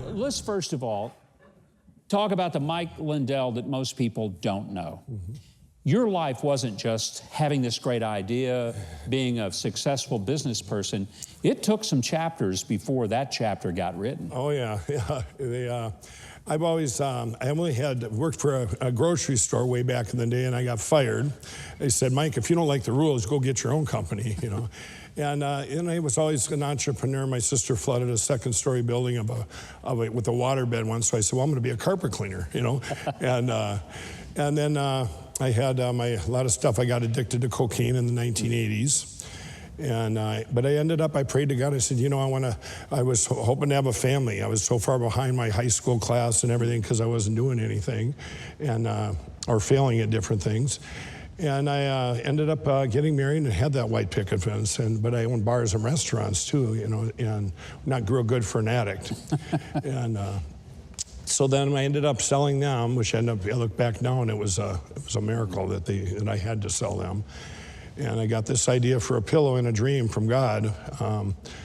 Let's first of all talk about the Mike Lindell that most people don't know. Mm-hmm. Your life wasn't just having this great idea, being a successful business person. It took some chapters before that chapter got written. Oh, yeah. I've always, I only had worked for a grocery store way back in the day, and I got fired. They said, Mike, if you don't like the rules, go get your own company, you know. And I was always an entrepreneur. My sister flooded a second-story building with a waterbed once, so I said, well, I'm going to be a carpet cleaner, you know. And then I had a lot of stuff. I got addicted to cocaine in the 1980s. But I ended up, I prayed to God. I said, you know, I was hoping to have a family. I was so far behind my high school class and everything because I wasn't doing anything or failing at different things. And I ended up getting married and had that white picket fence. But I owned bars and restaurants too, you know, and not real good for an addict. So then I ended up selling them, which I look back now and it was a miracle that I had to sell them. And I got this idea for a pillow in a dream from God.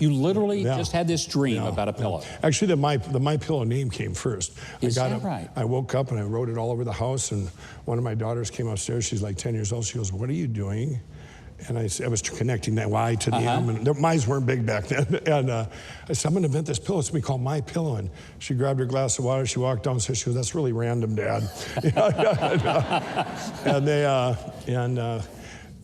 You literally just had this dream about a pillow. Actually, the MyPillow name came first. Is that right? I woke up and I wrote it all over the house, and one of my daughters came upstairs. She's like 10 years old. She goes, what are you doing? And I was connecting that Y to the M, and mine weren't big back then. And I said, I'm going to invent this pillow. It's going to be called MyPillow. And she grabbed her glass of water. She walked downstairs. She goes, that's really random, Dad. And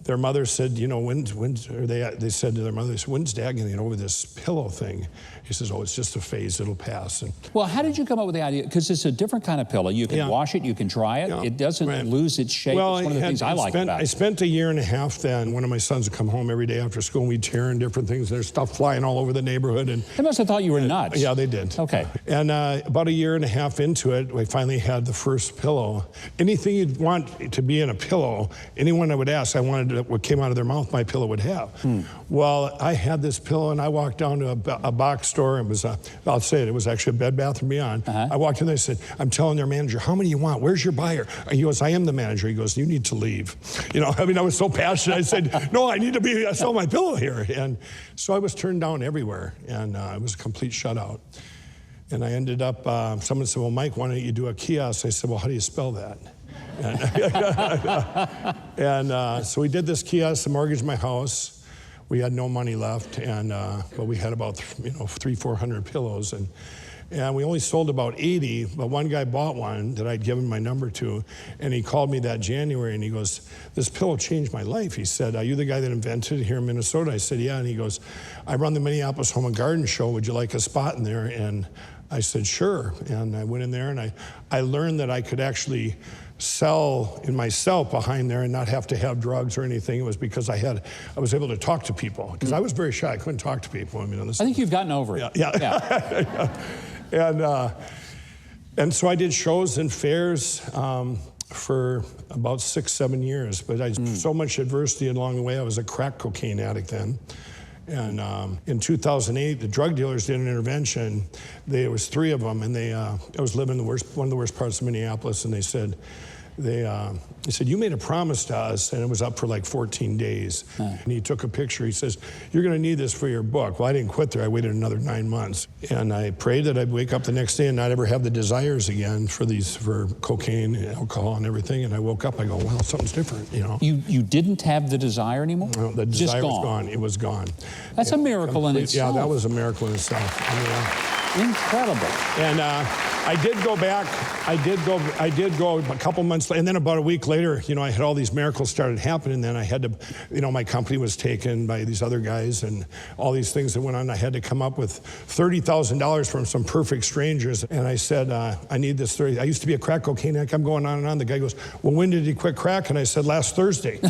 their mother said, you know, they said to their mother, when's Dad going to get over this pillow thing? He says, oh, it's just a phase, it'll pass. Well, how did you come up with the idea? Because it's a different kind of pillow. You can wash it, you can dry it. It doesn't lose its shape. Well, it's one of the things I like about it. I spent a year and a half then. One of my sons would come home every day after school, and we'd tear in different things. There's stuff flying all over the neighborhood. And they must have thought you were nuts. Yeah, they did. Okay. And about a year and a half into it, we finally had the first pillow. Anything you'd want to be in a pillow, anyone I would ask, I wanted what came out of their mouth, MyPillow would have. Well, I had this pillow, and I walked down to a box store. It was I'll say it was actually a Bed Bath & Beyond. I walked in there and I said, I'm telling their manager, how many you want? Where's your buyer? He goes, I am the manager. He goes, you need to leave. You know, I mean, I was so passionate. I said, no, I need to sell my pillow here. And so I was turned down everywhere, and it was a complete shutout. And I ended up, someone said, well, Mike, why don't you do a kiosk? I said, well, how do you spell that? And so we did this kiosk and mortgaged my house. We had no money left, but we had about 300-400 pillows, and we only sold about 80. But one guy bought one that I'd given my number to, and he called me that January, and he goes, "This pillow changed my life." He said, "Are you the guy that invented it here in Minnesota?" I said, "Yeah." And he goes, "I run the Minneapolis Home and Garden Show. Would you like a spot in there?" And I said, "Sure." And I went in there, and I learned that I could actually sell in myself behind there and not have to have drugs or anything. It was because I was able to talk to people, because I was very shy. I couldn't talk to people. I mean, I think you've gotten over it. Yeah. And so I did shows and fairs for about 6-7 years, but I so much adversity along the way. I was a crack cocaine addict then. And in 2008, the drug dealers did an intervention. There was 3 of them, and I was living in one of the worst parts of Minneapolis, and they said, you made a promise to us, and it was up for like 14 days. And he took a picture. He says, you're going to need this for your book. Well, I didn't quit there. I waited another 9 months. And I prayed that I'd wake up the next day and not ever have the desires again for cocaine and alcohol and everything. And I woke up, I go, well, something's different, you know. You didn't have the desire anymore? No, the desire was gone. It was gone. That's a miracle in itself. Yeah, that was a miracle in itself. I mean, incredible. And I did go back. I did go a couple months later, and then about a week later, you know, I had all these miracles started happening. And then I had to, you know, my company was taken by these other guys, and all these things that went on. I had to come up with $30,000 from some perfect strangers. And I said, I need this 30. I used to be a crack cocaine addict. I'm going on and on. The guy goes, well, when did he quit crack? And I said, last Thursday.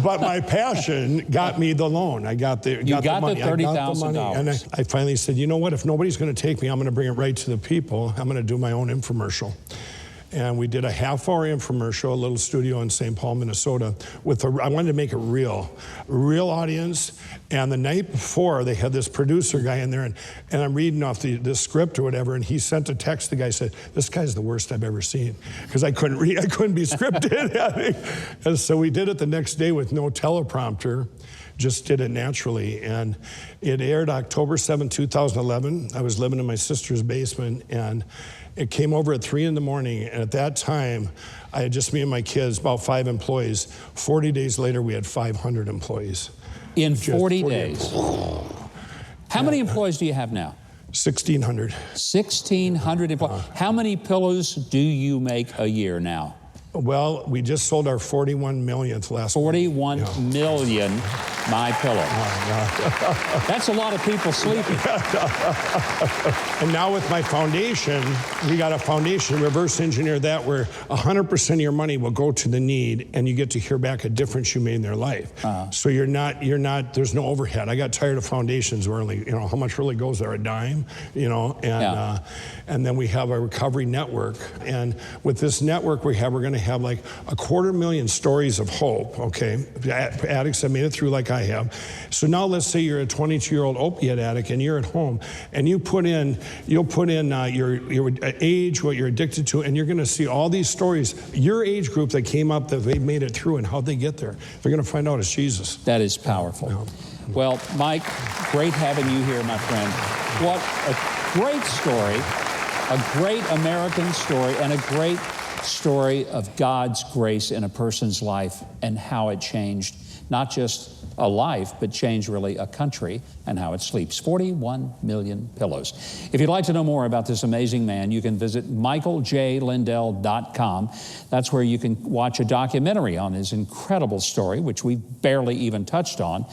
But my passion got me the loan. I got the money. The $30,000. And I finally said, you know what? If nobody's going to take me, I'm going to bring it right to the people. I'm going to do my own infomercial. And we did a half-hour infomercial, a little studio in St. Paul, Minnesota. I wanted to make it real audience. And the night before, they had this producer guy in there, and I'm reading off the script or whatever, and he sent a text. The guy said, "This guy's the worst I've ever seen," because I couldn't read, I couldn't be scripted. And so we did it the next day with no teleprompter. just did it naturally. And it aired October 7, 2011. I was living in my sister's basement, and it came over at 3 in the morning. And at that time, I had just me and my kids, about 5 employees. 40 days later, we had 500 employees. In 40 days. How many employees do you have now? 1,600. 1,600 employees. How many pillows do you make a year now? Well, we just sold our 41 millionth last month. 41 million MyPillow. That's a lot of people sleeping. And now with my foundation, we got a foundation, reverse engineer that, where 100% of your money will go to the need, and you get to hear back a difference you made in their life. So you're not, there's no overhead. I got tired of foundations where only, how much really goes there, a dime, and then we have a recovery network. And with this network we're going to have like 250,000 stories of hope, okay? Addicts that made it through like I have. So now let's say you're a 22-year-old opiate addict and you're at home, and you'll put in your age, what you're addicted to, and you're going to see all these stories, your age group that came up, that they made it through, and how'd they get there. They're going to find out it's Jesus. That is powerful. Yeah. Well, Mike, great having you here, my friend. What a great story, a great American story, and a great story of God's grace in a person's life and how it changed not just a life, but changed really a country and how it sleeps. 41 million pillows. If you'd like to know more about this amazing man, you can visit michaeljlindell.com. That's where you can watch a documentary on his incredible story, which we barely even touched on.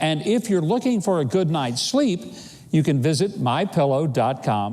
And if you're looking for a good night's sleep, you can visit mypillow.com.